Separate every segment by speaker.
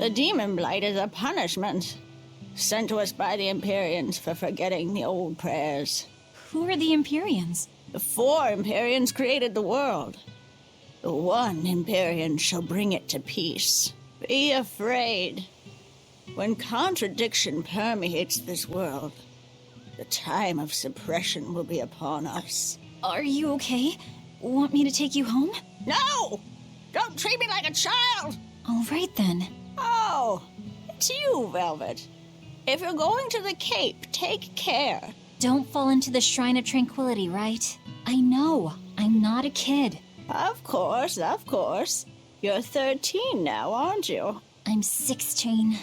Speaker 1: The demon blight is a punishment sent to us by the Empyreans for forgetting the old prayers.
Speaker 2: Who are the Empyreans?
Speaker 1: The 4 Empyreans created the world. The 1 Empyrean shall bring it to peace. Be afraid. When contradiction permeates this world, the time of suppression will be upon us.
Speaker 2: Are you okay? Want me to take you home?
Speaker 1: No! Don't treat me like a child!
Speaker 2: All right then.
Speaker 1: Oh, it's you, Velvet. If you're going to the Cape, take care.
Speaker 2: Don't fall into the Shrine of Tranquility, right? I know. I'm not a kid.
Speaker 1: Of course, of course. You're 13 now, aren't you?
Speaker 2: I'm 16.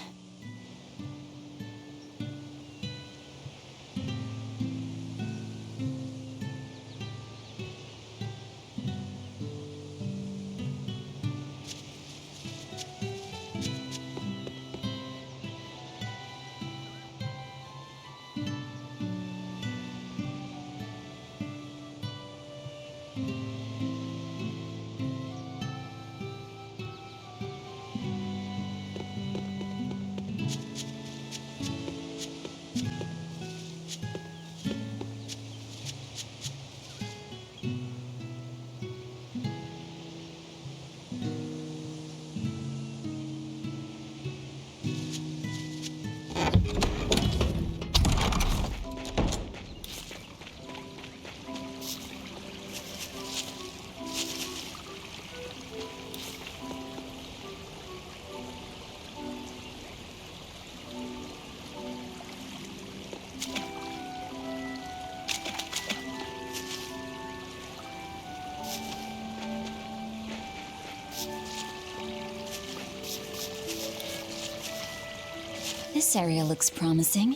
Speaker 2: This area looks promising.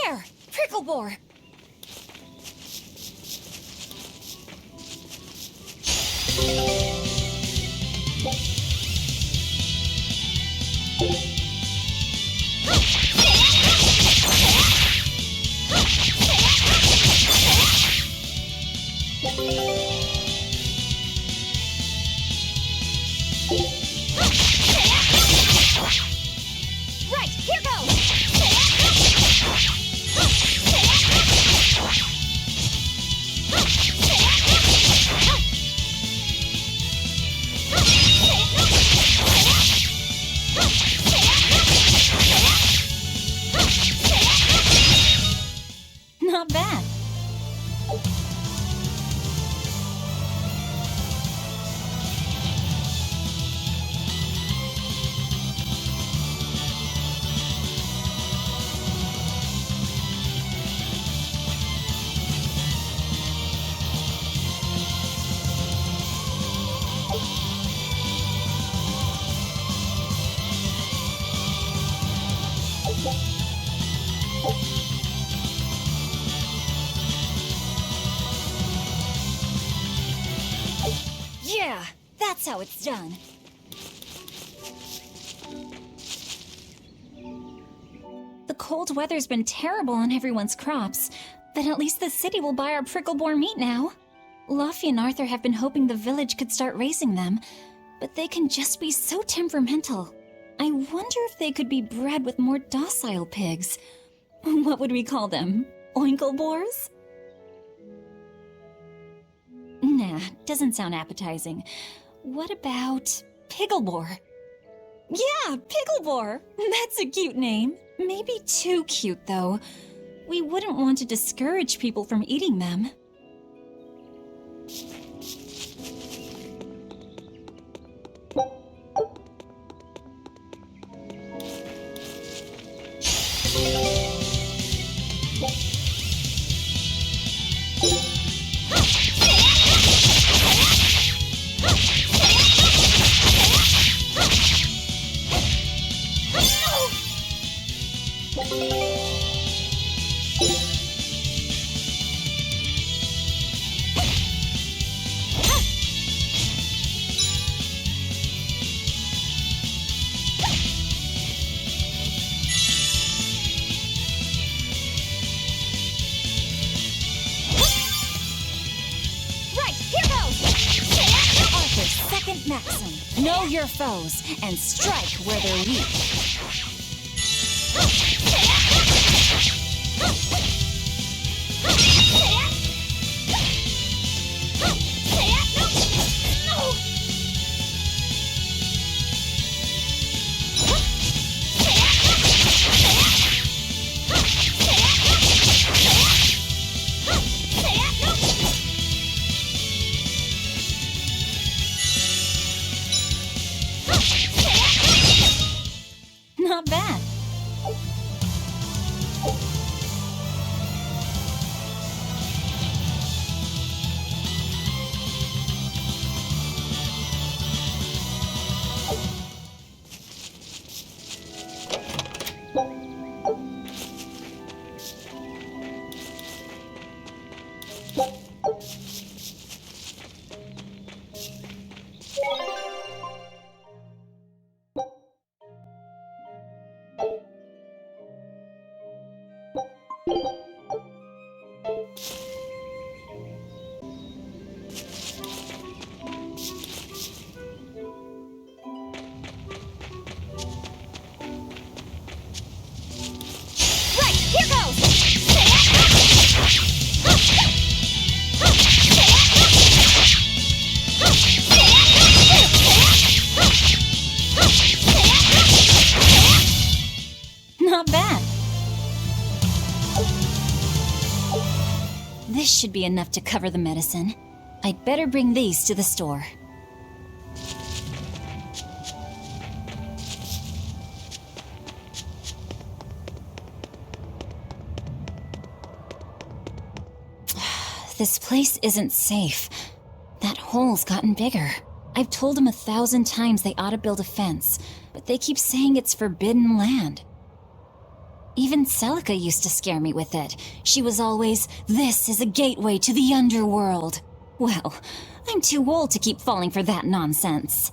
Speaker 2: There! Pricklebore! Right, here goes! Not bad. Yeah, that's how it's done. The cold weather's been terrible on everyone's crops, but at least the city will buy our pricklebore meat now. Luffy and Arthur have been hoping the village could start raising them, but they can just be so temperamental. I wonder if they could be bred with more docile pigs. What would we call them? Oinkleboars? Nah, doesn't sound appetizing. What about Picklebore? Yeah, Picklebore! That's a cute name. Maybe too cute, though. We wouldn't want to discourage people from eating them. Maxim, know your foes and strike where they're weak. Not bad. Not bad. This should be enough to cover the medicine. I'd better bring these to the store. This place isn't safe. That hole's gotten bigger. I've told them 1,000 times they ought to build a fence, but they keep saying it's forbidden land. Even Celica used to scare me with it. She was always, "This is a gateway to the underworld." Well, I'm too old to keep falling for that nonsense.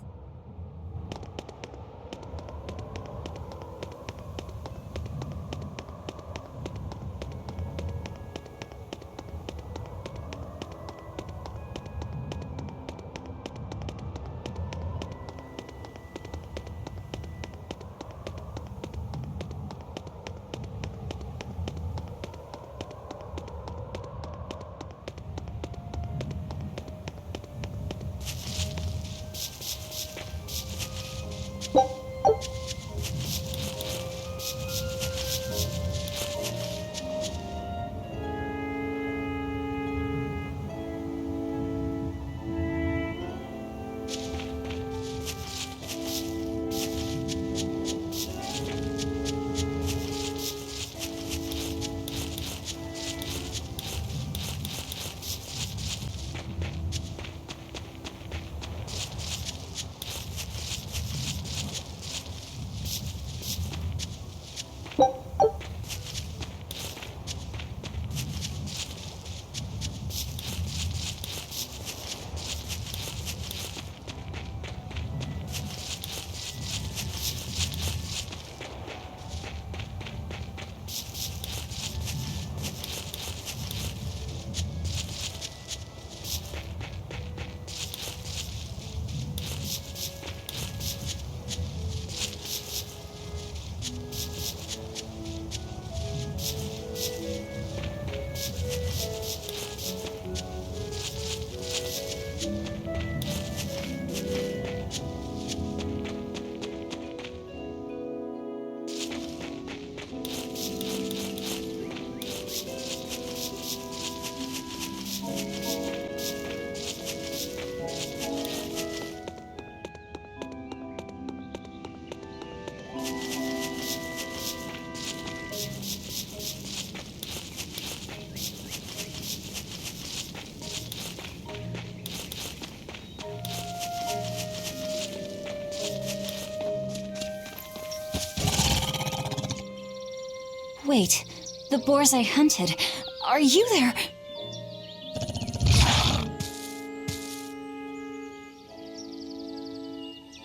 Speaker 2: Wait, the boars I hunted. Are you there?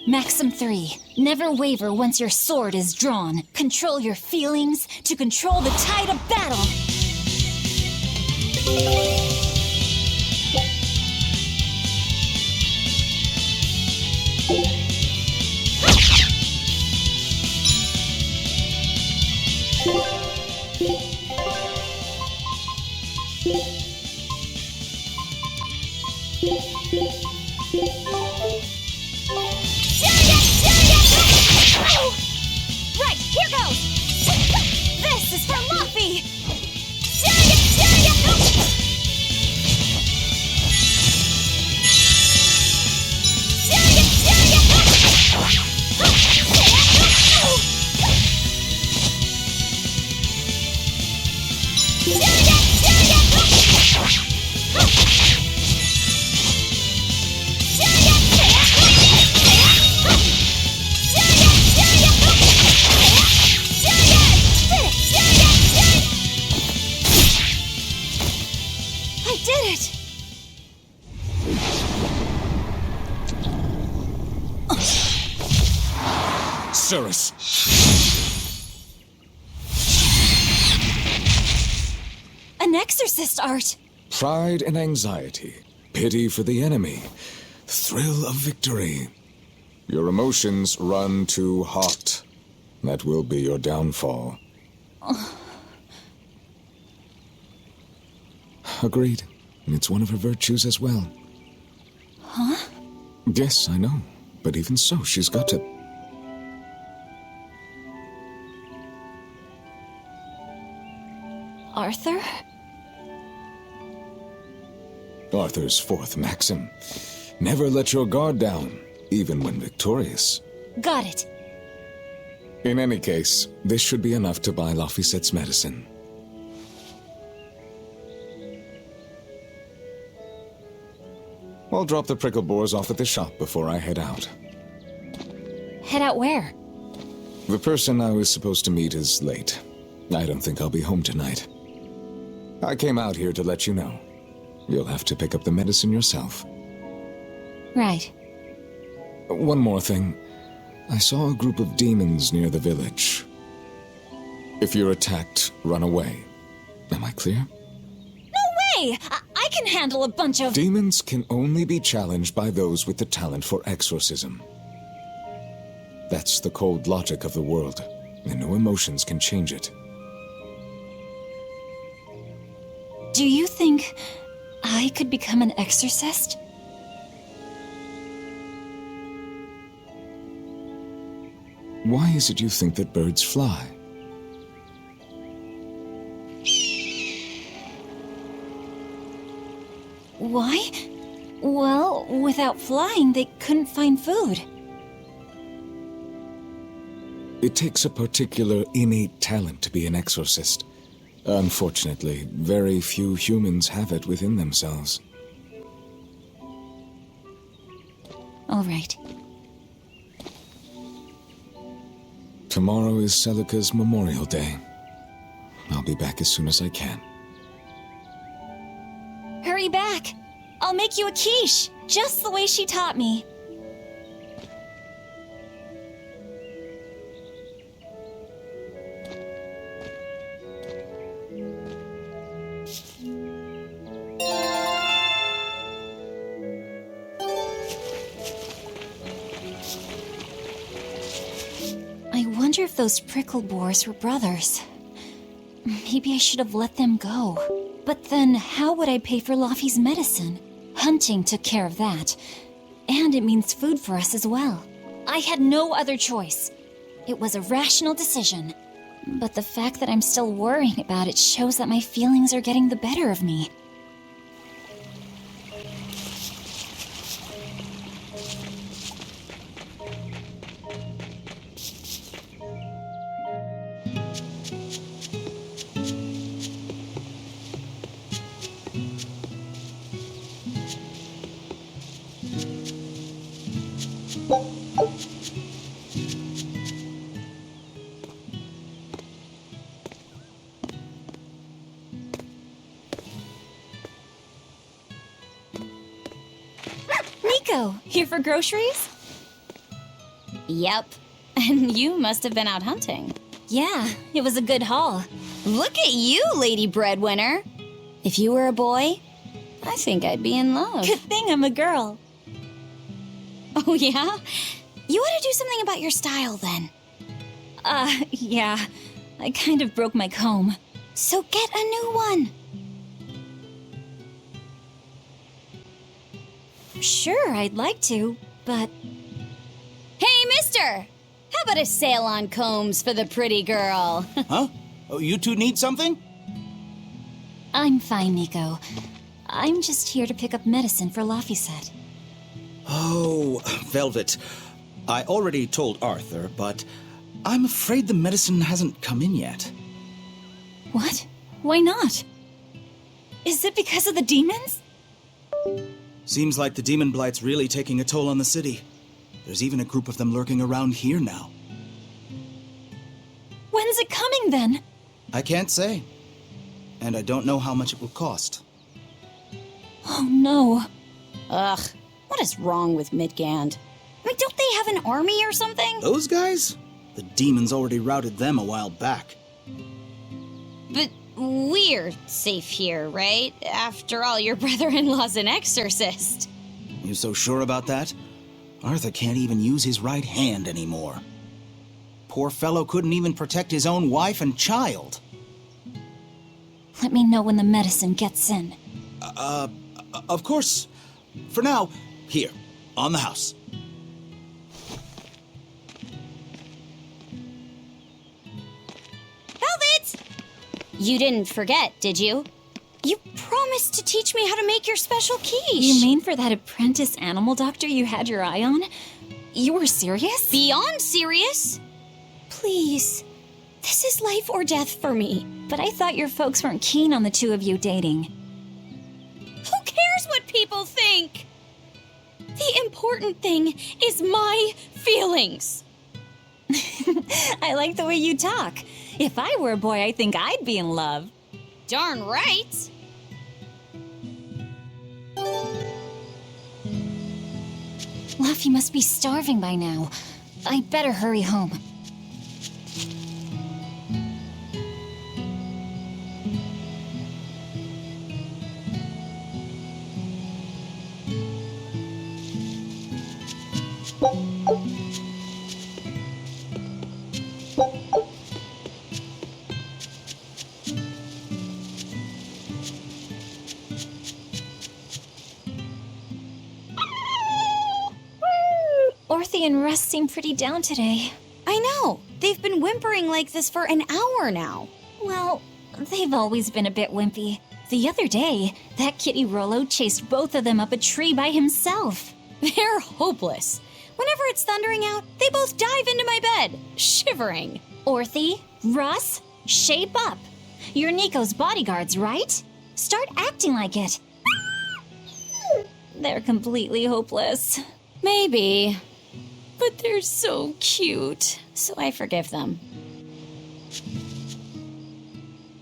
Speaker 2: Maxim 3. Never waver once your sword is drawn. Control your feelings to control the tide of battle. Right, here goes! This is for Luffy! I did it!
Speaker 3: Cirrus!
Speaker 2: An exorcist art!
Speaker 3: Pride and anxiety, pity for the enemy, thrill of victory. Your emotions run too hot. That will be your downfall. Agreed. It's one of her virtues as well.
Speaker 2: Huh?
Speaker 3: Yes, I know. But even so, she's got to...
Speaker 2: Arthur?
Speaker 3: Arthur's fourth maxim. Never let your guard down, even when victorious.
Speaker 2: Got it.
Speaker 3: In any case, this should be enough to buy Laphicette's medicine. I'll drop the prickle boars off at the shop before I head out.
Speaker 2: Head out where?
Speaker 3: The person I was supposed to meet is late. I don't think I'll be home tonight. I came out here to let you know. You'll have to pick up the medicine yourself.
Speaker 2: Right.
Speaker 3: One more thing. I saw a group of demons near the village. If you're attacked, run away. Am I clear?
Speaker 2: No way! I can handle a bunch of...
Speaker 3: Demons can only be challenged by those with the talent for exorcism. That's the cold logic of the world, and no emotions can change it.
Speaker 2: Do you think I could become an exorcist?
Speaker 3: Why is it you think that birds fly?
Speaker 2: Why? Well, without flying, they couldn't find food.
Speaker 3: It takes a particular innate talent to be an exorcist. Unfortunately, very few humans have it within themselves.
Speaker 2: All right.
Speaker 3: Tomorrow is Celica's Memorial Day. I'll be back as soon as I can.
Speaker 2: Hurry back! I'll make you a quiche, just the way she taught me. I wonder if those prickle boars were brothers. Maybe I should have let them go. But then, how would I pay for Laffy's medicine? Hunting took care of that. And it means food for us as well. I had no other choice. It was a rational decision. But the fact that I'm still worrying about it shows that my feelings are getting the better of me. Nico, here for groceries?
Speaker 4: Yep. And you must have been out hunting.
Speaker 2: Yeah, it was a good haul.
Speaker 4: Look at you, Lady Breadwinner. If you were a boy, I think I'd be in love.
Speaker 2: Good thing I'm a girl.
Speaker 4: Oh, yeah? You ought to do something about your style, then.
Speaker 2: Yeah. I kind of broke my comb.
Speaker 4: So get a new one.
Speaker 2: Sure, I'd like to, but...
Speaker 4: Hey, mister! How about a sale on combs for the pretty girl?
Speaker 5: Huh? Oh, you two need something?
Speaker 2: I'm fine, Nico. I'm just here to pick up medicine for Laphicet.
Speaker 5: Oh, Velvet. I already told Arthur, but I'm afraid the medicine hasn't come in yet.
Speaker 2: What? Why not? Is it because of the demons?
Speaker 5: Seems like the demon blight's really taking a toll on the city. There's even a group of them lurking around here now.
Speaker 2: When's it coming, then?
Speaker 5: I can't say. And I don't know how much it will cost.
Speaker 2: Oh, no.
Speaker 4: Ugh, what is wrong with Midgand? I mean, don't they have an army or something?
Speaker 5: Those guys? The demons already routed them a while back.
Speaker 4: But we're safe here, right? After all, your brother-in-law's an exorcist.
Speaker 5: You so sure about that? Arthur can't even use his right hand anymore. Poor fellow couldn't even protect his own wife and child.
Speaker 2: Let me know when the medicine gets in.
Speaker 5: Of course. For now, here, on the house.
Speaker 4: Velvet! You didn't forget, did you? You promised to teach me how to make your special quiche.
Speaker 2: You mean for that apprentice animal doctor you had your eye on? You were serious?
Speaker 4: Beyond serious? Please. This is life or death for me.
Speaker 2: But I thought your folks weren't keen on the two of you dating.
Speaker 4: Who cares what people think? The important thing is my feelings.
Speaker 2: I like the way you talk. If I were a boy, I think I'd be in love.
Speaker 4: Darn right.
Speaker 2: Luffy must be starving by now. I'd better hurry home. Orthe and Russ seem pretty down today.
Speaker 4: I know. They've been whimpering like this for an hour now.
Speaker 2: Well, they've always been a bit wimpy. The other day, that kitty Rollo chased both of them up a tree by himself.
Speaker 4: They're hopeless. Whenever it's thundering out, they both dive into my bed, shivering.
Speaker 2: Orthe, Russ, shape up. You're Nico's bodyguards, right? Start acting like it. They're completely hopeless.
Speaker 4: Maybe. But they're so cute, so I forgive them.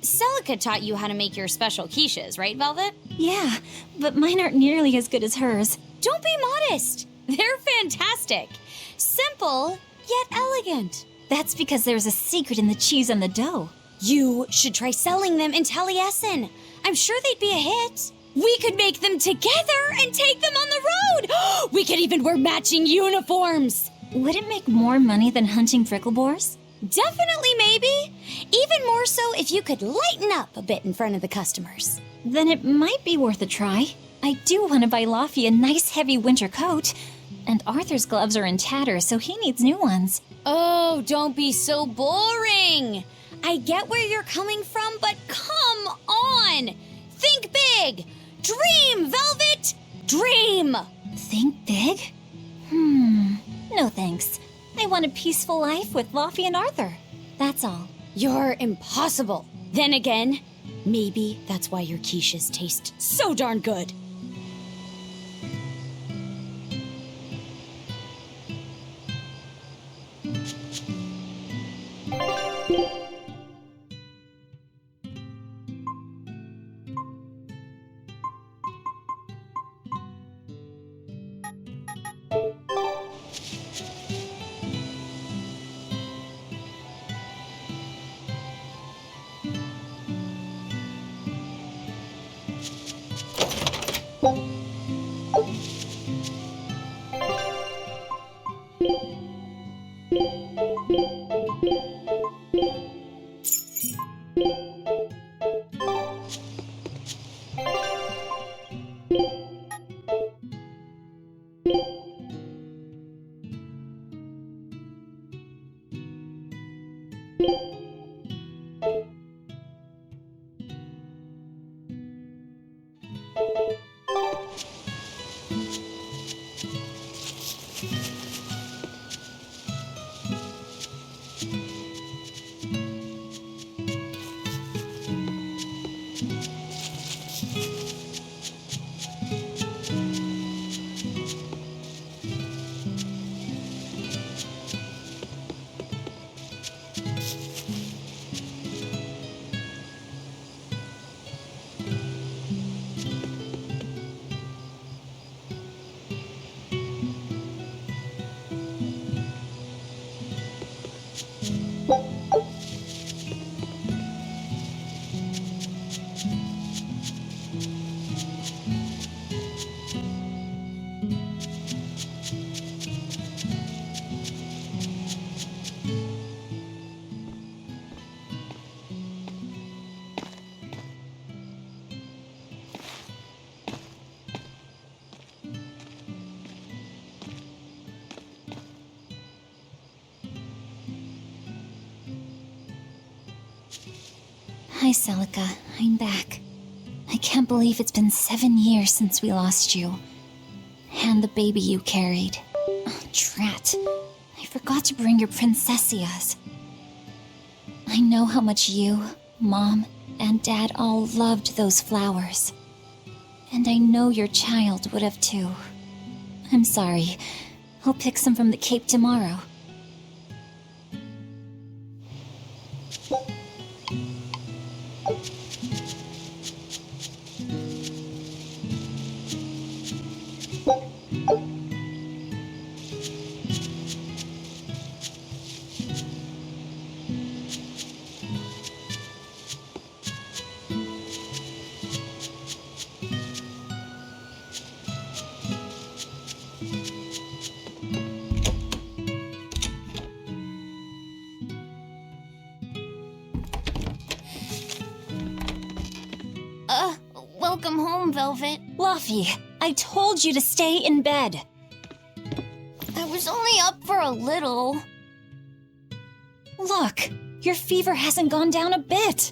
Speaker 4: Celica taught you how to make your special quiches, right, Velvet?
Speaker 2: Yeah, but mine aren't nearly as good as hers.
Speaker 4: Don't be modest. They're fantastic. Simple, yet elegant.
Speaker 2: That's because there's a secret in the cheese and the dough.
Speaker 4: You should try selling them in Taliesin. I'm sure they'd be a hit. We could make them together and take them on the road. We could even wear matching uniforms.
Speaker 2: Would it make more money than hunting fricklebores?
Speaker 4: Definitely, maybe. Even more so if you could lighten up a bit in front of the customers.
Speaker 2: Then it might be worth a try. I do want to buy Laffy a nice heavy winter coat. And Arthur's gloves are in tatters, so he needs new ones.
Speaker 4: Oh, don't be so boring. I get where you're coming from, but come on. Think big. Dream, Velvet! Dream!
Speaker 2: Think big? No thanks. I want a peaceful life with Laffy and Arthur. That's all.
Speaker 4: You're impossible. Then again, maybe that's why your quiches taste so darn good.
Speaker 2: Hi, Celica. I'm back. I can't believe it's been 7 years since we lost you. And the baby you carried. Oh, drat. I forgot to bring your princessias. I know how much you, Mom, and Dad all loved those flowers. And I know your child would have too. I'm sorry. I'll pick some from the cape tomorrow.
Speaker 4: Welcome home, Velvet.
Speaker 2: Luffy, I told you to stay in bed.
Speaker 4: I was only up for a little.
Speaker 2: Look, your fever hasn't gone down a bit.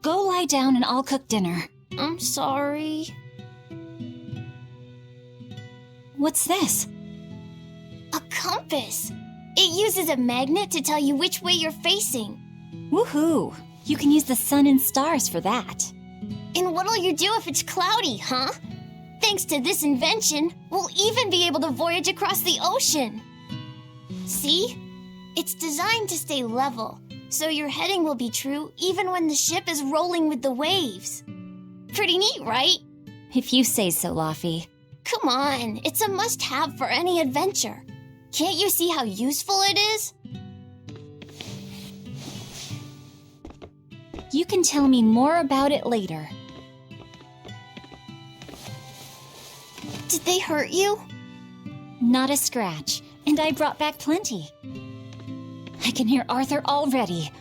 Speaker 2: Go lie down and I'll cook dinner.
Speaker 4: I'm sorry.
Speaker 2: What's this?
Speaker 4: A compass. It uses a magnet to tell you which way you're facing.
Speaker 2: Woohoo! You can use the sun and stars for that.
Speaker 4: And what'll you do if it's cloudy, huh? Thanks to this invention, we'll even be able to voyage across the ocean. See? It's designed to stay level, so your heading will be true even when the ship is rolling with the waves. Pretty neat, right?
Speaker 2: If you say so, Luffy.
Speaker 4: Come on, it's a must-have for any adventure. Can't you see how useful it is?
Speaker 2: You can tell me more about it later.
Speaker 4: Did they hurt you?
Speaker 2: Not a scratch, and I brought back plenty. I can hear Arthur already.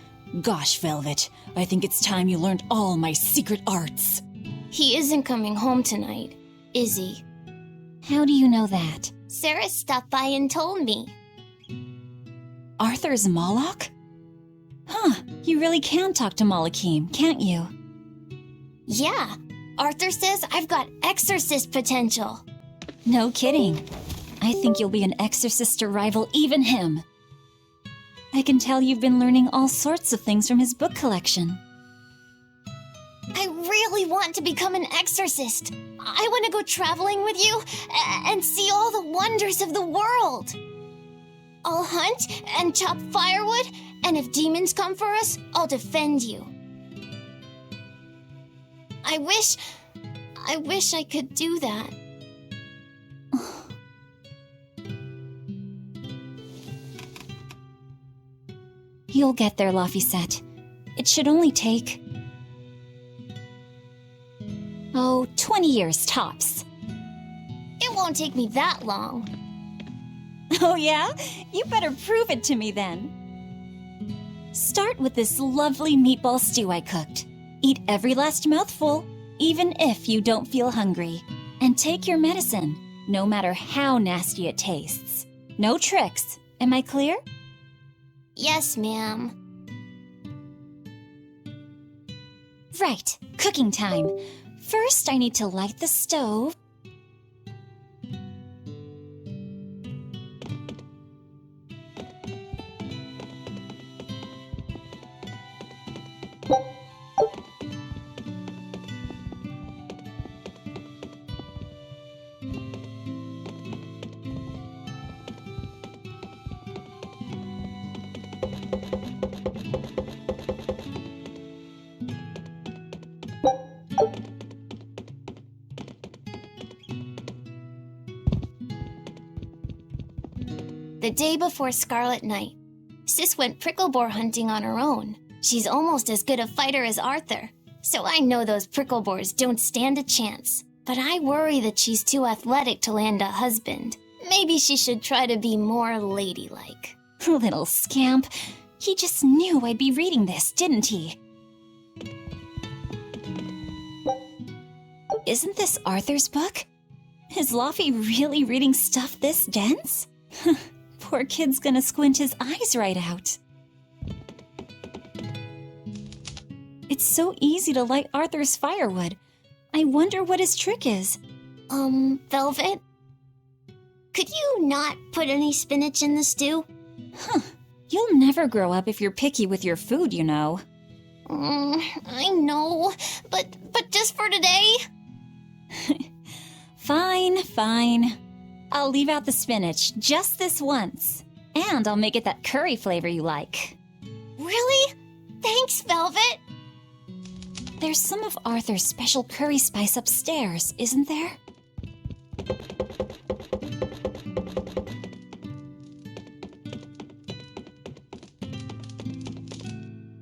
Speaker 2: Gosh, Velvet, I think it's time you learned all my secret arts.
Speaker 4: He isn't coming home tonight, is he?
Speaker 2: How do you know that?
Speaker 4: Sarah stopped by and told me.
Speaker 2: Arthur's Moloch? Huh, you really can talk to Malakim, can't you?
Speaker 4: Yeah, Arthur says I've got exorcist potential.
Speaker 2: No kidding. I think you'll be an exorcist to rival even him. I can tell you've been learning all sorts of things from his book collection.
Speaker 4: I really want to become an exorcist. I want to go traveling with you and see all the wonders of the world. I'll hunt and chop firewood, and if demons come for us, I'll defend you. I wish I could do that.
Speaker 2: You'll get there, Laphicet. It should only take... 20 years tops.
Speaker 4: It won't take me that long.
Speaker 2: Oh yeah? You better prove it to me then. Start with this lovely meatball stew I cooked. Eat every last mouthful, even if you don't feel hungry. And take your medicine, no matter how nasty it tastes. No tricks. Am I clear?
Speaker 4: Yes, ma'am.
Speaker 2: Right, cooking time. First, I need to light the stove.
Speaker 4: The day before Scarlet Night, Sis went prickleboar hunting on her own. She's almost as good a fighter as Arthur, so I know those prickleboars don't stand a chance. But I worry that she's too athletic to land a husband. Maybe she should try to be more ladylike.
Speaker 2: Little scamp. He just knew I'd be reading this, didn't he? Isn't this Arthur's book? Is Laufey really reading stuff this dense? Poor kid's gonna squint his eyes right out. It's so easy to light Arthur's firewood. I wonder what his trick is.
Speaker 4: Velvet? Could you not put any spinach in the stew?
Speaker 2: You'll never grow up if you're picky with your food, you know.
Speaker 4: I know, but just for today?
Speaker 2: Fine. I'll leave out the spinach just this once. And I'll make it that curry flavor you like.
Speaker 4: Really? Thanks, Velvet.
Speaker 2: There's some of Arthur's special curry spice upstairs, isn't there?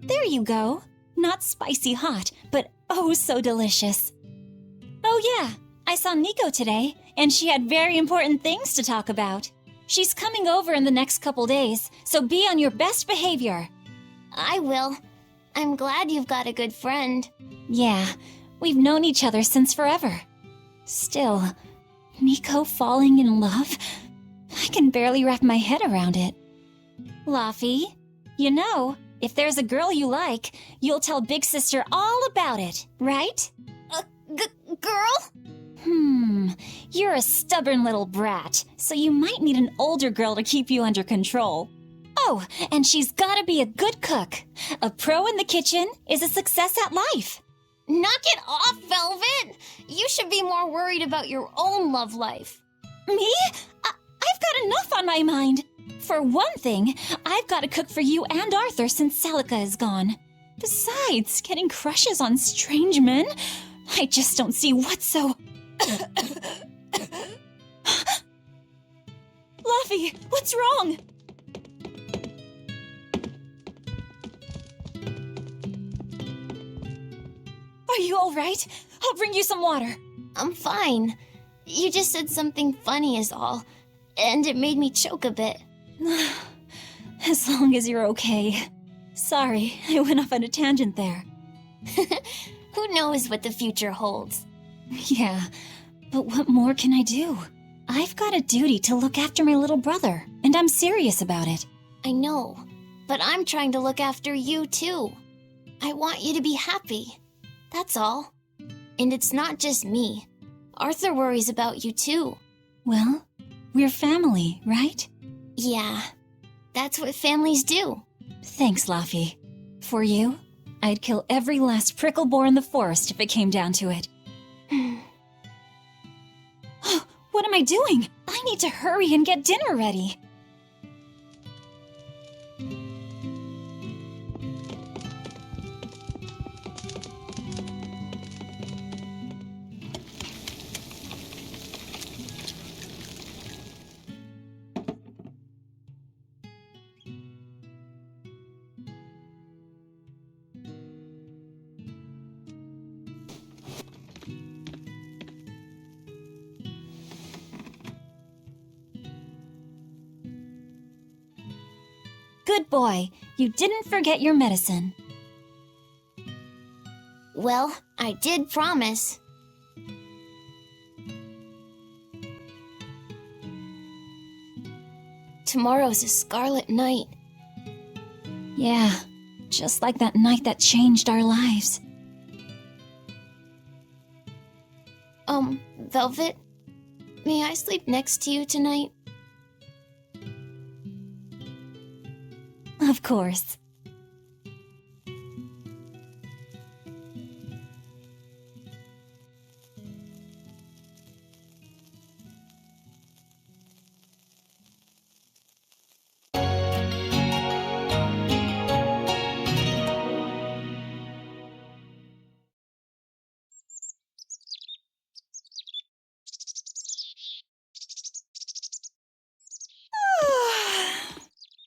Speaker 2: There you go. Not spicy hot, but oh so delicious. Oh yeah, I saw Nico today, and she had very important things to talk about. She's coming over in the next couple days, so be on your best behavior.
Speaker 4: I will. I'm glad you've got a good friend.
Speaker 2: Yeah, we've known each other since forever. Still, Nico falling in love? I can barely wrap my head around it. Laufey, you know, if there's a girl you like, you'll tell Big Sister all about it, right?
Speaker 4: Girl?
Speaker 2: You're a stubborn little brat, so you might need an older girl to keep you under control. Oh, and she's gotta be a good cook. A pro in the kitchen is a success at life.
Speaker 4: Knock it off, Velvet! You should be more worried about your own love life.
Speaker 2: Me? I've got enough on my mind. For one thing, I've got to cook for you and Arthur since Celica is gone. Besides, getting crushes on strange men? I just don't see what's so... Laufey, what's wrong? Are you all right? I'll bring you some water.
Speaker 4: I'm fine. You just said something funny is all, and it made me choke a bit.
Speaker 2: As long as you're okay. Sorry, I went off on a tangent there.
Speaker 4: Who knows what the future holds?
Speaker 2: Yeah, but what more can I do? I've got a duty to look after my little brother, and I'm serious about it.
Speaker 4: I know, but I'm trying to look after you too. I want you to be happy. That's all. And it's not just me. Arthur worries about you too.
Speaker 2: Well, we're family, right?
Speaker 4: Yeah, that's what families do.
Speaker 2: Thanks, Laufey. For you, I'd kill every last prickleboar in the forest if it came down to it. What am I doing? I need to hurry and get dinner ready. Good boy. You didn't forget your medicine.
Speaker 4: Well, I did promise. Tomorrow's a scarlet night.
Speaker 2: Yeah, just like that night that changed our lives.
Speaker 4: Velvet, may I sleep next to you tonight?
Speaker 2: Of course.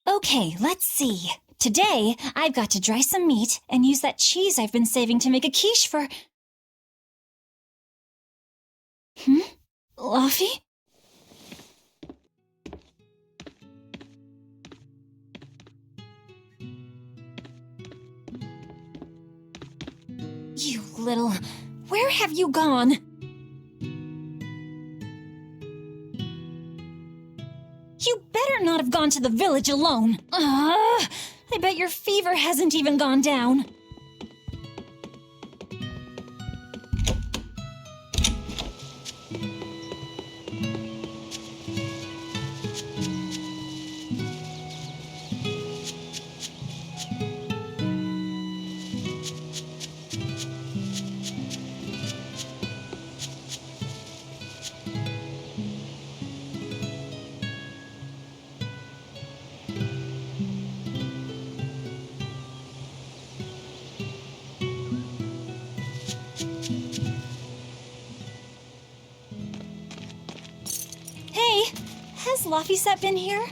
Speaker 2: Okay, let's see. Today, I've got to dry some meat and use that cheese I've been saving to make a quiche for... Luffy? You little... Where have you gone? You better not have gone to the village alone. I bet your fever hasn't even gone down. Has Laphicet been here?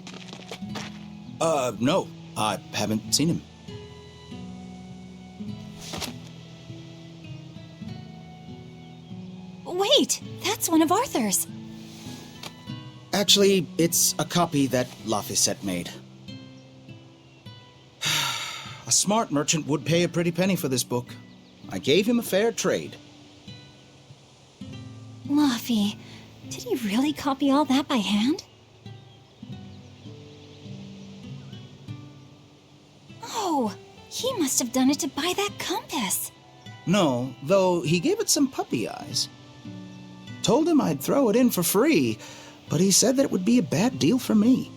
Speaker 5: No. I haven't seen him.
Speaker 2: Wait, that's one of Arthur's.
Speaker 5: Actually, it's a copy that Laphicet made. A smart merchant would pay a pretty penny for this book. I gave him a fair trade.
Speaker 2: Laffy, did he really copy all that by hand? Oh, he must have done it to buy that compass.
Speaker 5: No, though he gave it some puppy eyes. Told him I'd throw it in for free, but he said that it would be a bad deal for me.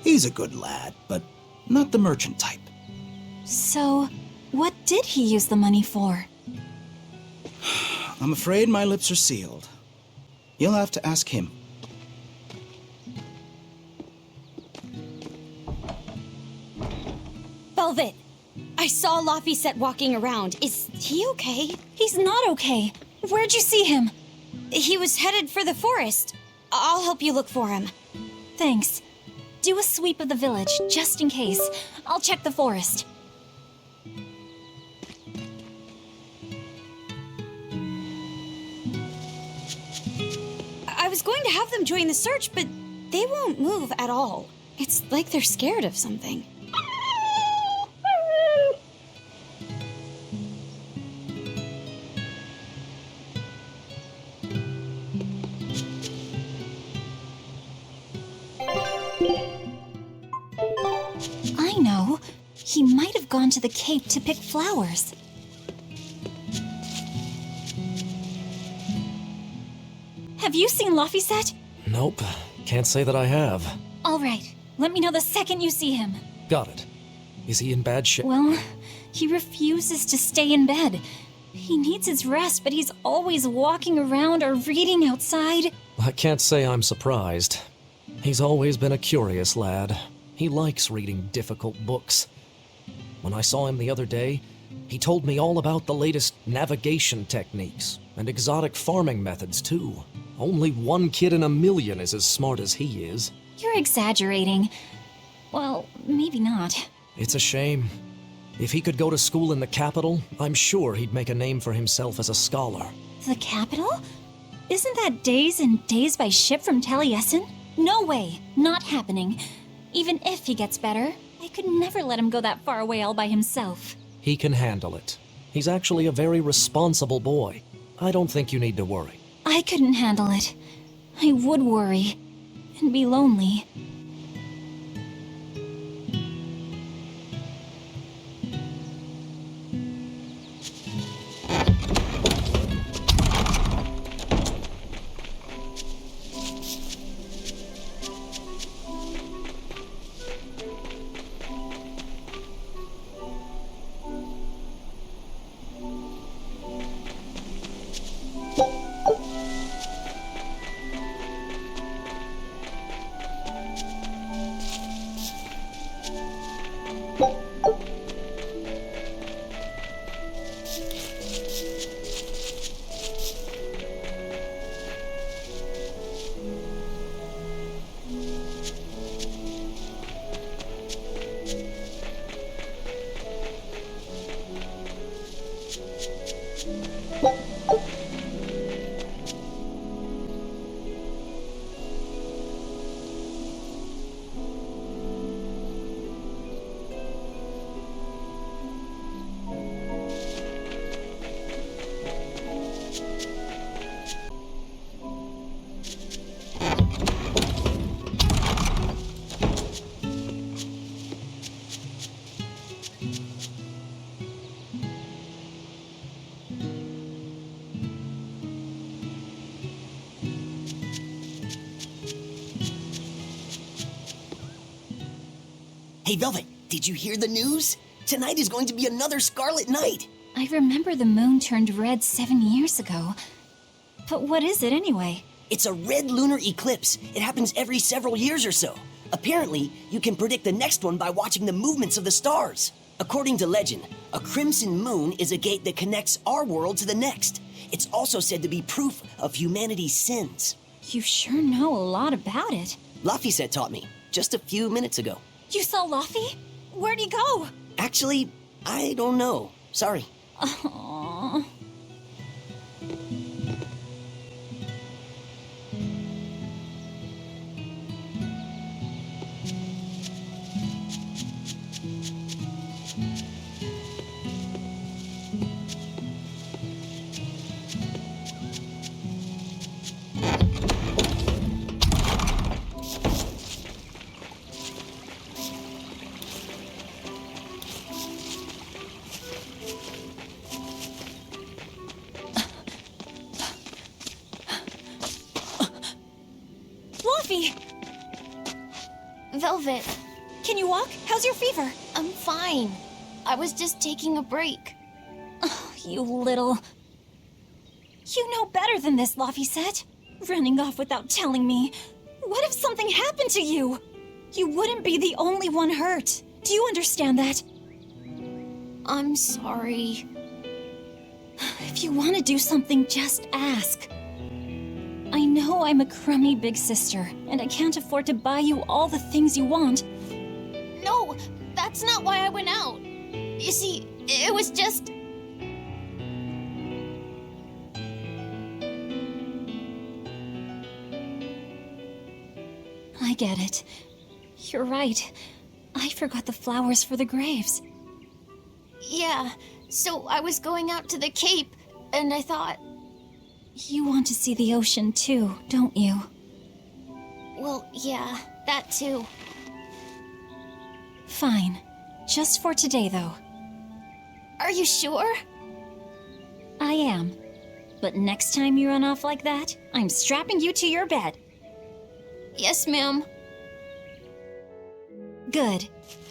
Speaker 5: He's a good lad, but not the merchant type.
Speaker 2: So, what did he use the money for?
Speaker 5: I'm afraid my lips are sealed. You'll have to ask him.
Speaker 6: Velvet, I saw Laphicet walking around. Is he okay?
Speaker 2: He's not okay. Where'd you see him?
Speaker 6: He was headed for the forest. I'll help you look for him.
Speaker 2: Thanks. Do a sweep of the village, just in case. I'll check the forest.
Speaker 6: I was going to have them join the search, but they won't move at all. It's like they're scared of something.
Speaker 2: I know. He might have gone to the cape to pick flowers. Have you seen Laphicet?
Speaker 7: Nope. Can't say that I have.
Speaker 2: All right. Let me know the second you see him.
Speaker 7: Got it. Is he in bad shape?
Speaker 2: Well, he refuses to stay in bed. He needs his rest, but he's always walking around or reading outside.
Speaker 7: I can't say I'm surprised. He's always been a curious lad. He likes reading difficult books. When I saw him the other day, he told me all about the latest navigation techniques and exotic farming methods, too. Only one kid in a million is as smart as he is.
Speaker 2: You're exaggerating. Well, maybe not.
Speaker 7: It's a shame. If he could go to school in the capital, I'm sure he'd make a name for himself as a scholar.
Speaker 2: The capital? Isn't that days and days by ship from Taliesin? No way. Not happening. Even if he gets better, I could never let him go that far away all by himself.
Speaker 7: He can handle it. He's actually a very responsible boy. I don't think you need to worry.
Speaker 2: I couldn't handle it. I would worry. And be lonely.
Speaker 8: Hey, Velvet, did you hear the news? Tonight is going to be another Scarlet Night.
Speaker 2: I remember the moon turned red 7 years ago. But what is it anyway?
Speaker 8: It's a red lunar eclipse. It happens every several years or so. Apparently, you can predict the next one by watching the movements of the stars. According to legend, a crimson moon is a gate that connects our world to the next. It's also said to be proof of humanity's sins.
Speaker 2: You sure know a lot about it.
Speaker 8: Laphicet taught me, just a few minutes ago.
Speaker 2: You saw Laffy? Where'd he go?
Speaker 8: Actually, I don't know. Sorry.
Speaker 2: Aww. Laffy!
Speaker 4: Velvet,
Speaker 6: Can you walk? How's your fever?
Speaker 4: I'm fine. I was just taking a break.
Speaker 2: You little... You know better than this, Laphicet. Running off without telling me. What if something happened to you? You wouldn't be the only one hurt. Do you understand that?
Speaker 4: I'm sorry.
Speaker 2: If you want to do something, just ask. I know I'm a crummy big sister, and I can't afford to buy you all the things you want.
Speaker 4: No, that's not why I went out. You see, it was just...
Speaker 2: I get it. You're right. I forgot the flowers for the graves.
Speaker 4: Yeah, so I was going out to the Cape, and I thought,
Speaker 2: You want to see the ocean too, don't you?
Speaker 4: well, yeah, that too.
Speaker 2: Fine. Just for today, though.
Speaker 4: Are you sure?
Speaker 2: I am. But next time you run off like that, I'm strapping you to your bed.
Speaker 4: Yes, ma'am.
Speaker 2: Good.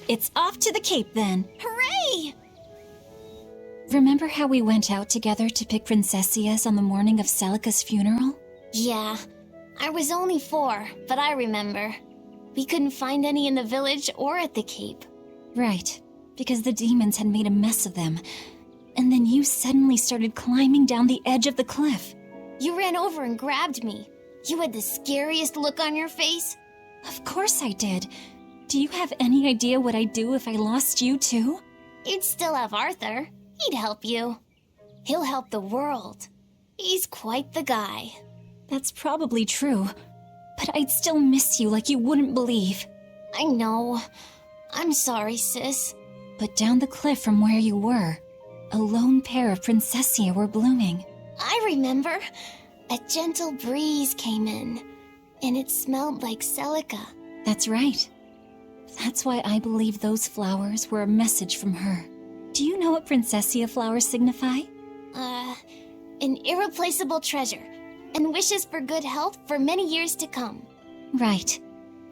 Speaker 2: It's off to the Cape then.
Speaker 4: Hooray!
Speaker 2: Remember how we went out together to pick princessias on the morning of Celica's funeral?
Speaker 4: Yeah, I was only 4, but I remember. We couldn't find any in the village or at the Cape.
Speaker 2: Right, because the demons had made a mess of them. And then you suddenly started climbing down the edge of the cliff.
Speaker 4: You ran over and grabbed me. You had the scariest look on your face.
Speaker 2: Of course I did. Do you have any idea what I'd do if I lost you too?
Speaker 4: You'd still have Arthur. He'd help you. He'll help the world. He's quite the guy.
Speaker 2: That's probably true. But I'd still miss you like you wouldn't believe.
Speaker 4: I know. I'm sorry, sis.
Speaker 2: But down the cliff from where you were, a lone pair of princessia were blooming.
Speaker 4: I remember. A gentle breeze came in, and it smelled like Celica.
Speaker 2: That's right. That's why I believe those flowers were a message from her. Do you know what princessia flowers signify?
Speaker 4: An irreplaceable treasure, and wishes for good health for many years to come.
Speaker 2: Right.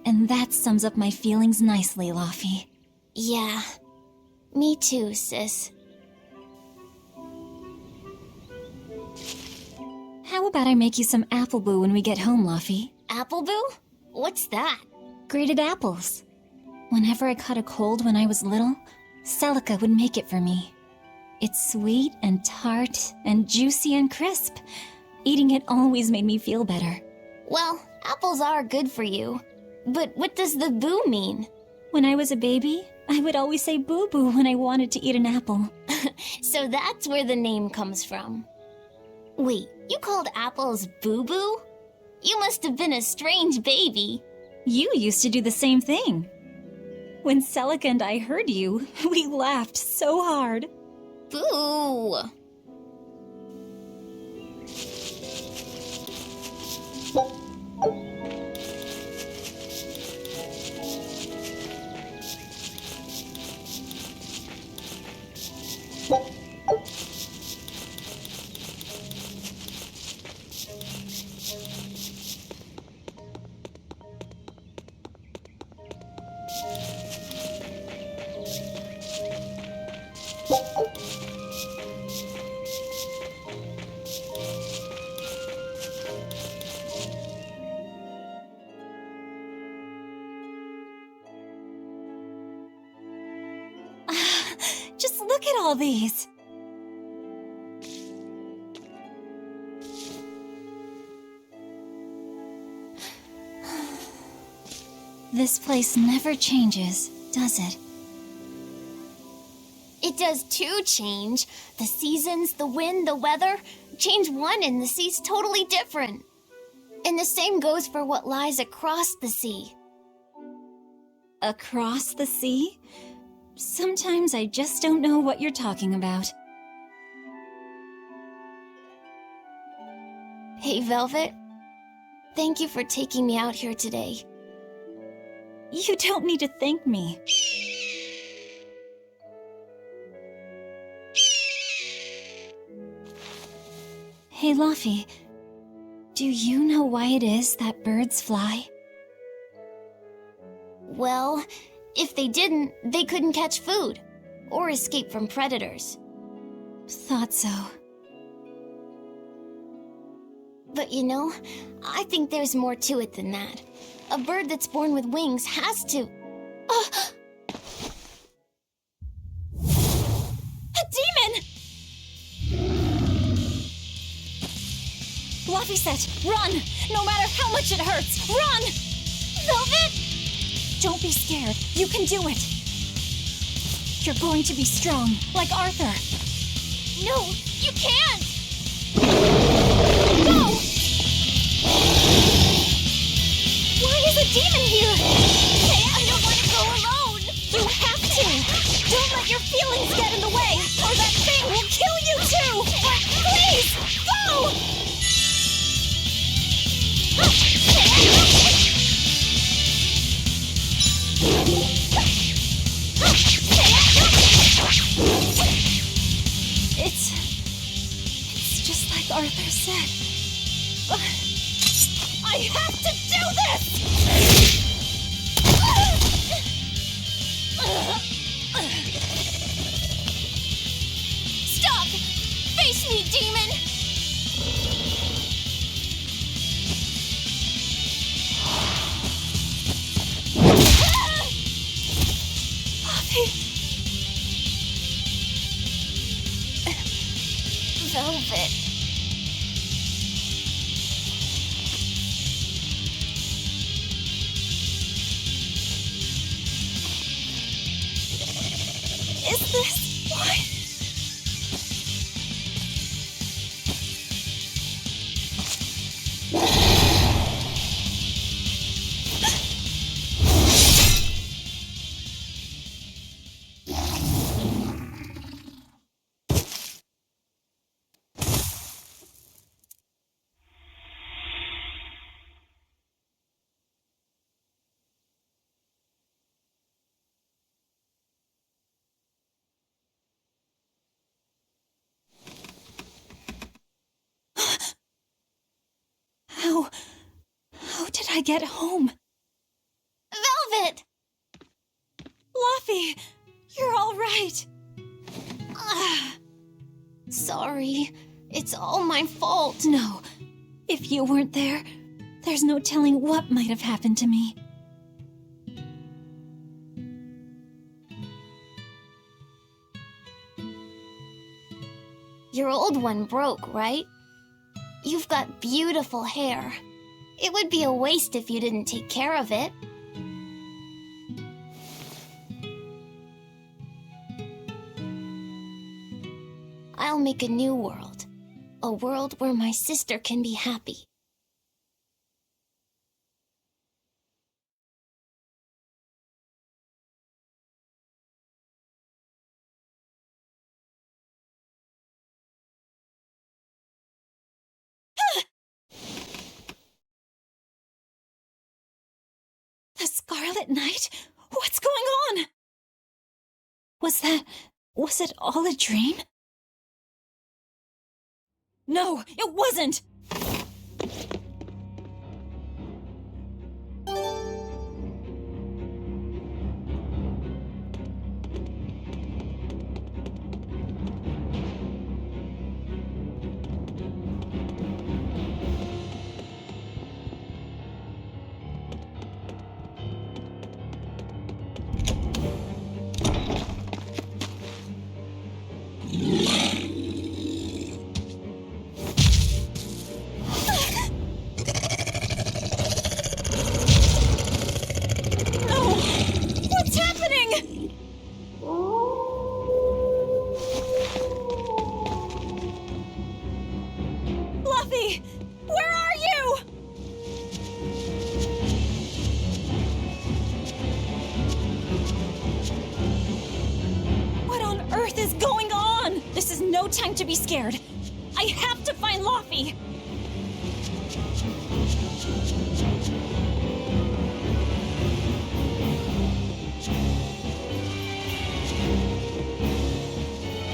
Speaker 2: And that sums up my feelings nicely, Laffy.
Speaker 4: Yeah. Me too, sis.
Speaker 2: How about I make you some apple boo when we get home, Laffy?
Speaker 4: Appleboo? What's that?
Speaker 2: Grated apples. Whenever I caught a cold when I was little, Celica would make it for me. It's sweet and tart and juicy and crisp. Eating it always made me feel better.
Speaker 4: Well, apples are good for you. But what does the boo mean?
Speaker 2: When I was a baby, I would always say boo-boo when I wanted to eat an apple.
Speaker 4: So that's where the name comes from. Wait, you called apples boo-boo? You must have been a strange baby.
Speaker 2: You used to do the same thing. When Celica and I heard you, we laughed so hard.
Speaker 4: Boo!
Speaker 2: Just look at all these. This place never changes, does it?
Speaker 4: It does too change. The seasons, the wind, the weather. Change one and the sea's totally different. And the same goes for what lies across the sea.
Speaker 2: Across the sea? Sometimes I just don't know what you're talking about.
Speaker 4: Hey, Velvet. Thank you for taking me out here today.
Speaker 2: You don't need to thank me. Hey, Luffy. Do you know why it is that birds fly?
Speaker 4: Well, if they didn't, they couldn't catch food or escape from predators.
Speaker 2: Thought so.
Speaker 4: But you know, I think there's more to it than that. A bird that's born with wings has to...
Speaker 2: A demon! Luffy said, run! No matter how much it hurts, run!
Speaker 4: Velvet!
Speaker 2: Don't be scared. You can do it. You're going to be strong, like Arthur.
Speaker 4: No, you can't!
Speaker 2: Go! Why is a demon here?
Speaker 4: I don't want to go alone!
Speaker 2: You have to! Don't let your feelings get in the way, or that thing will kill you too! Please, go! It's just like Arthur said. I have to do this!
Speaker 4: Stop! Face me, demon! Velvet.
Speaker 2: Is this what? How did I get home?
Speaker 4: Velvet!
Speaker 2: Luffy, you're all right.
Speaker 4: Sorry. It's all my fault.
Speaker 2: No, if you weren't there, there's no telling what might have happened to me.
Speaker 4: Your old one broke, right? You've got beautiful hair. It would be a waste if you didn't take care of it. I'll make a new world. A world where my sister can be happy.
Speaker 2: The Scarlet Knight? What's going on? Was it all a dream? No, it wasn't! No time to be scared. I have to find Luffy.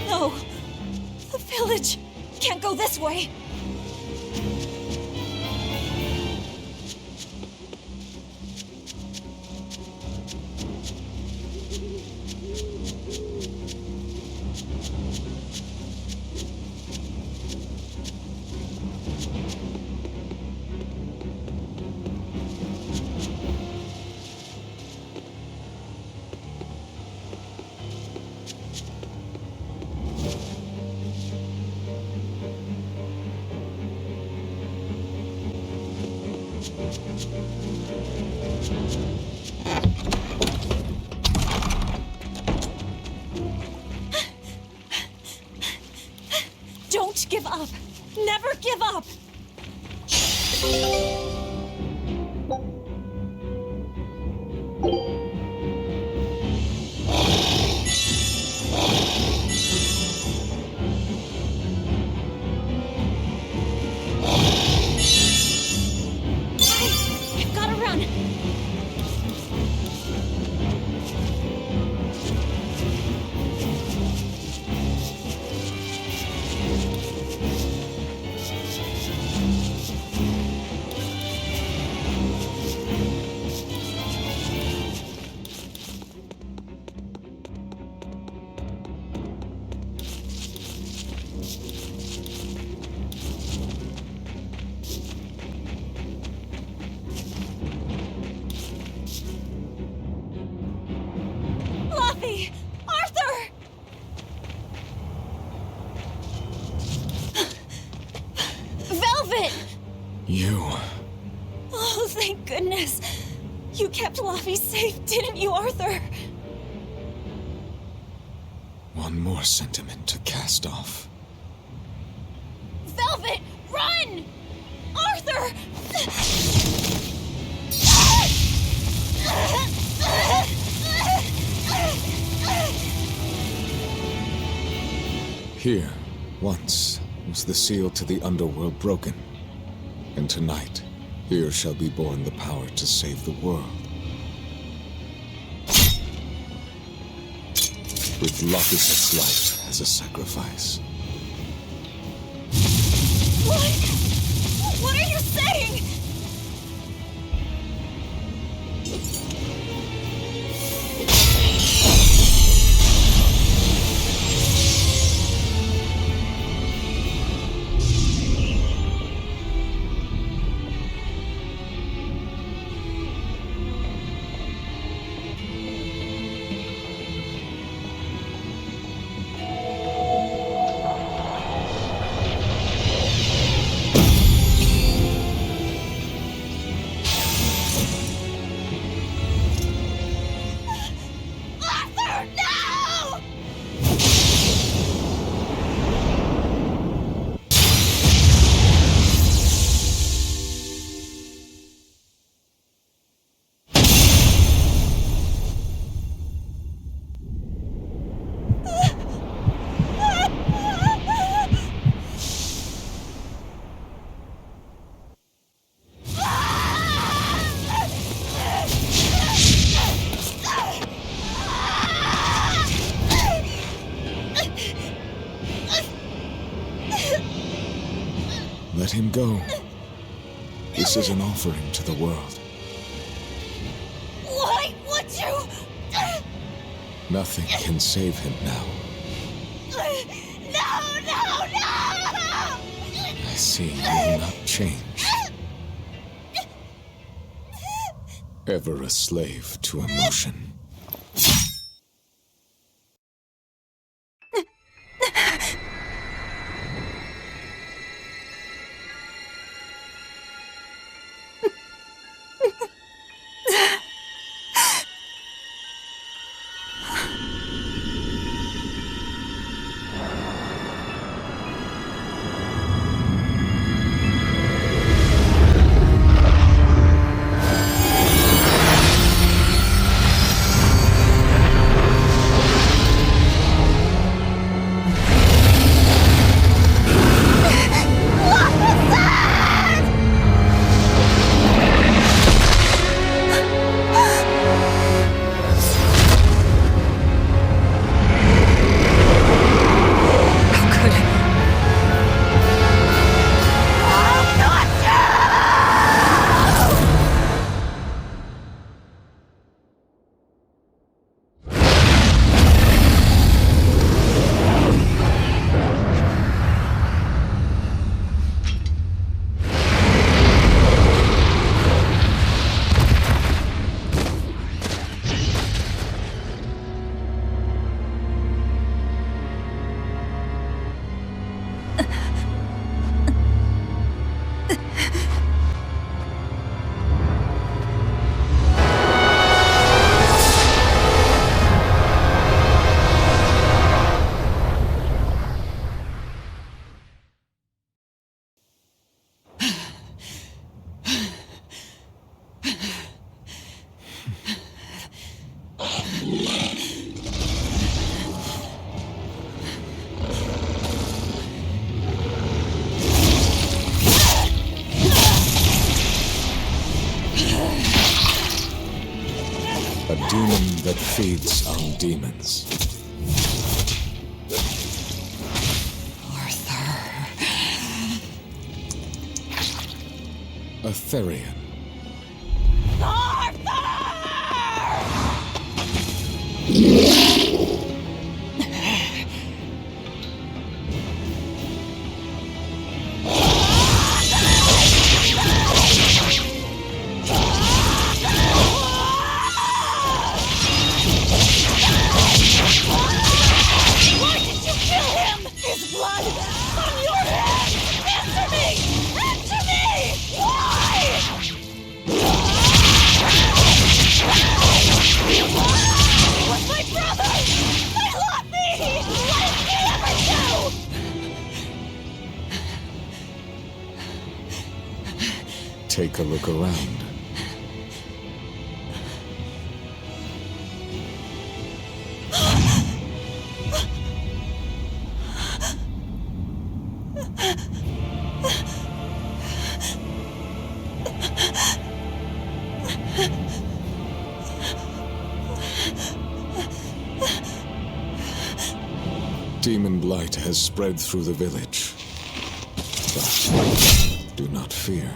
Speaker 2: No, the village can't go this way. Don't give up. Never give up. I've got to run. Arthur!
Speaker 4: Velvet!
Speaker 3: You.
Speaker 2: Oh, thank goodness. You kept Luffy safe, didn't you, Arthur?
Speaker 3: One more sentiment to cast off.
Speaker 4: Velvet, run! Arthur!
Speaker 3: Here, once, was the seal to the underworld broken. And tonight, here shall be born the power to save the world. With Laphicet's life as a sacrifice.
Speaker 2: What are you saying?
Speaker 3: him go. This is an offering to the world.
Speaker 4: Why would you?
Speaker 3: Nothing can save him now.
Speaker 4: No, no, no!
Speaker 3: I see you will not change. Ever a slave to emotion. A demon that feeds on demons. A Therian.
Speaker 1: Why did you kill him? His blood on your hands! Answer me! Answer me! Why? He was my brother! They love me! What did he ever do?
Speaker 3: Take a look around. Demon blight has spread through the village. But do not fear.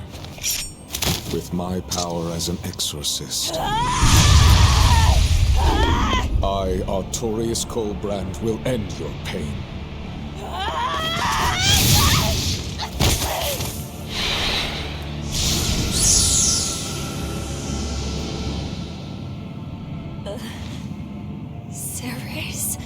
Speaker 3: With my power as an exorcist, I, Artorius Colbrand, will end your pain.
Speaker 6: Ceres.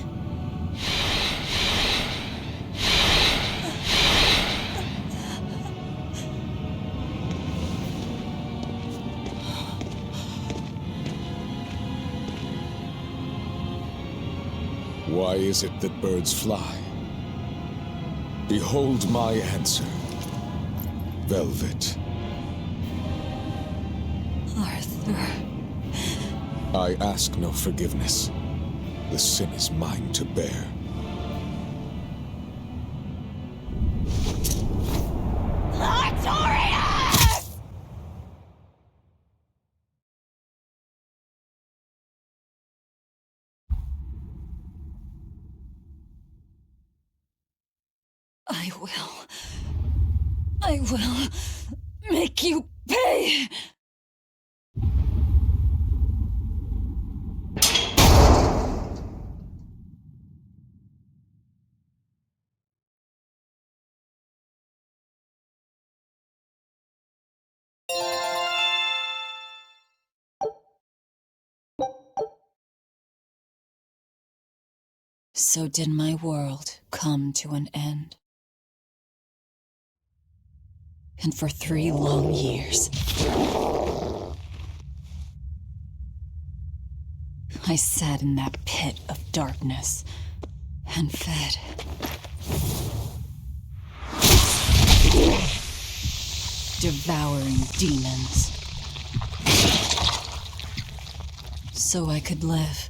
Speaker 3: Why is it that birds fly? Behold my answer. Velvet.
Speaker 6: Arthur.
Speaker 3: I ask no forgiveness. The sin is mine to bear.
Speaker 1: Artorius!
Speaker 6: I will
Speaker 2: I will make you pay! So did my world come to an end. And for 3 long years, I sat in that pit of darkness and fed. Devouring demons. So I could live.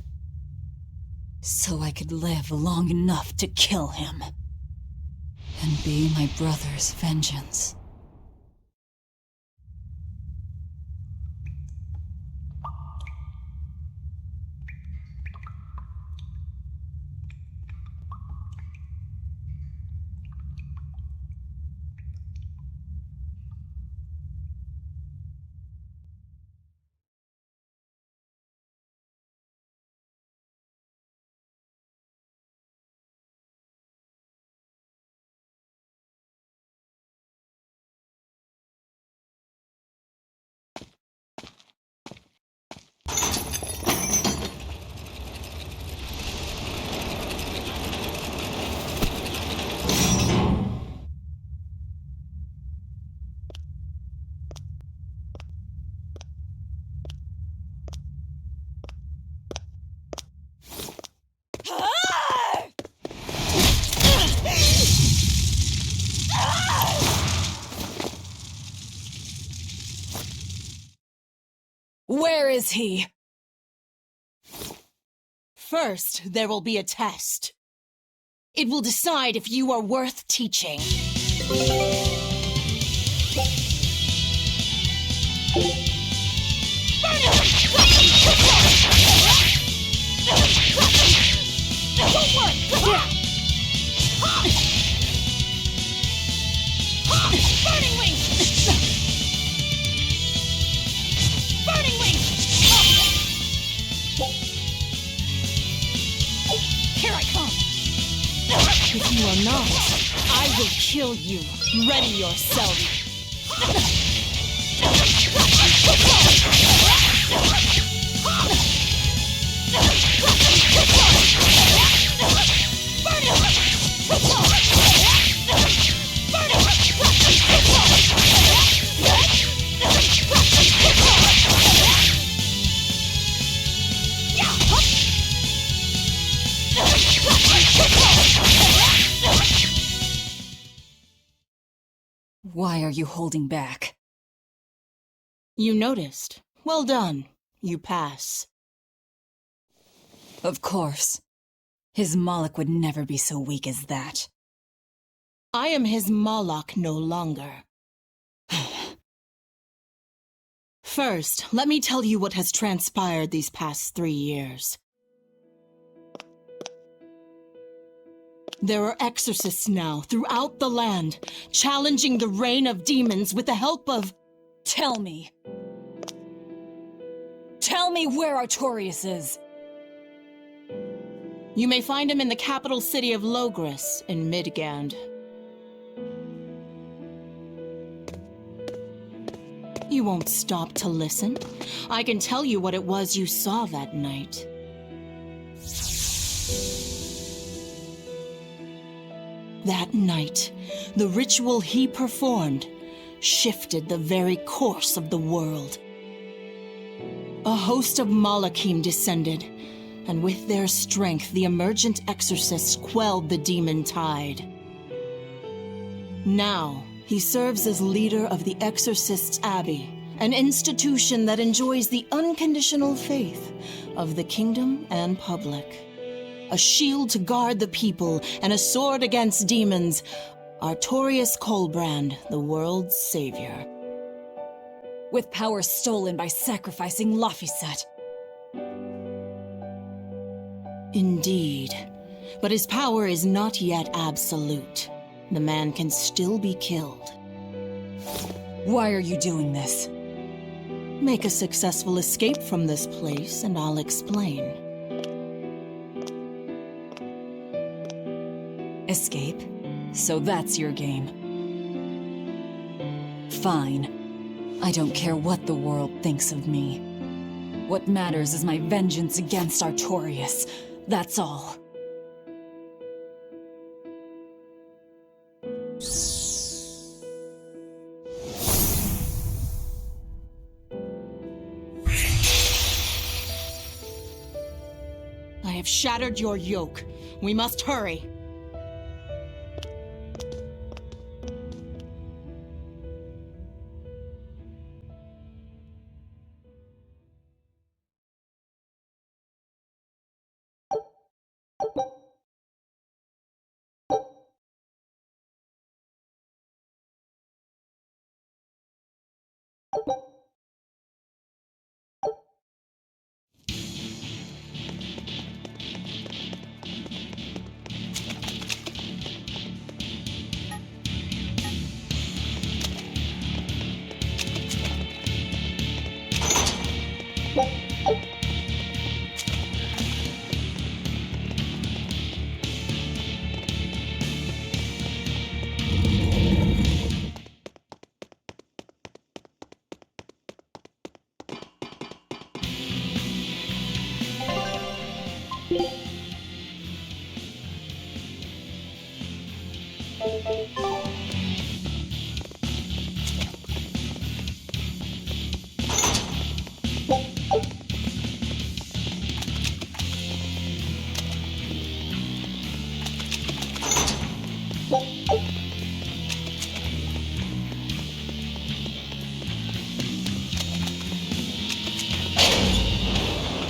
Speaker 2: So I could live long enough to kill him. And be my brother's vengeance. Where is he?
Speaker 9: First, there will be a test. It will decide if you are worth teaching. Burning wings! Burning wings! Here I come! If you are not, I will kill you. Ready yourself.
Speaker 2: Why are you holding back?
Speaker 9: You noticed. Well done. You pass.
Speaker 2: Of course. His Moloch would never be so weak as that.
Speaker 9: I am his Moloch no longer. First, let me tell you what has transpired these past 3 years. There are exorcists now throughout the land, challenging the reign of demons with the help of...
Speaker 2: Tell me. Tell me where Artorias is.
Speaker 9: You may find him in the capital city of Logris in Midgand. You won't stop to listen. I can tell you what it was you saw that night. That night, the ritual he performed shifted the very course of the world. A host of Malachim descended, and with their strength, the emergent exorcists quelled the demon tide. Now, he serves as leader of the Exorcists' Abbey, an institution that enjoys the unconditional faith of the kingdom and public. A shield to guard the people and a sword against demons, Artorias Colbrand, the world's savior.
Speaker 2: With power stolen by sacrificing Laphicet.
Speaker 9: Indeed. But his power is not yet absolute. The man can still be killed. Why are you doing this? Make a successful escape from this place, and I'll explain. Escape? So that's your game. Fine. I don't care what the world thinks of me. What matters is my vengeance against Artorias. That's all. I have shattered your yoke. We must hurry.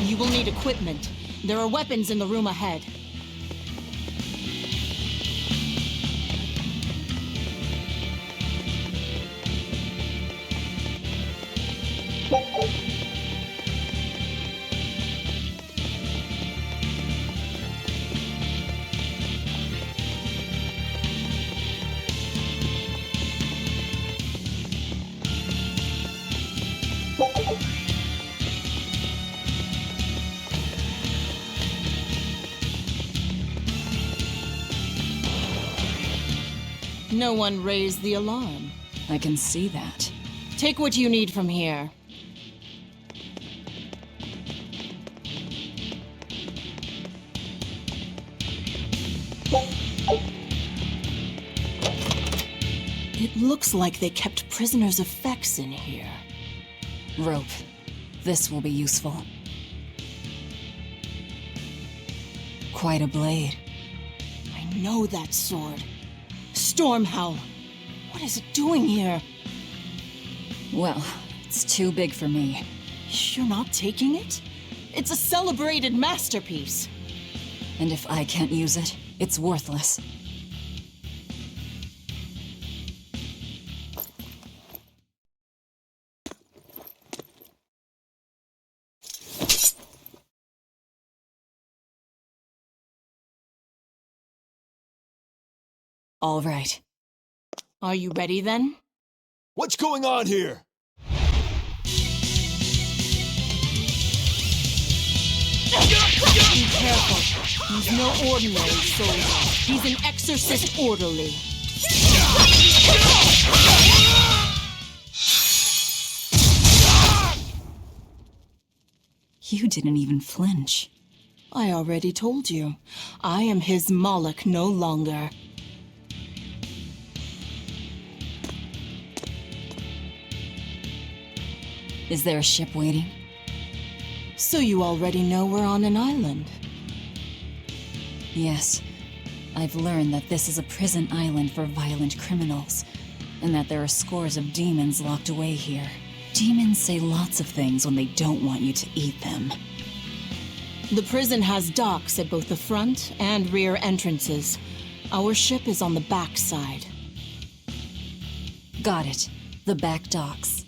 Speaker 9: You will need equipment. There are weapons in the room ahead. No one raised the alarm. I can see that. Take what you need from here. It looks like they kept prisoners' effects in here. Rope. This will be useful. Quite a blade. I know that sword. Stormhowl! What is it doing here? Well, it's too big for me. You're not taking it? It's a celebrated masterpiece. And if I can't use it, it's worthless. All right. Are you ready then?
Speaker 10: What's going on here?
Speaker 9: Be careful. He's no ordinary soldier. He's an exorcist orderly. You didn't even flinch. I already told you. I am his Moloch no longer. Is there a ship waiting? So you already know we're on an island? Yes. I've learned that this is a prison island for violent criminals, and that there are scores of demons locked away here. Demons say lots of things when they don't want you to eat them. The prison has docks at both the front and rear entrances. Our ship is on the back side. Got it. The back docks.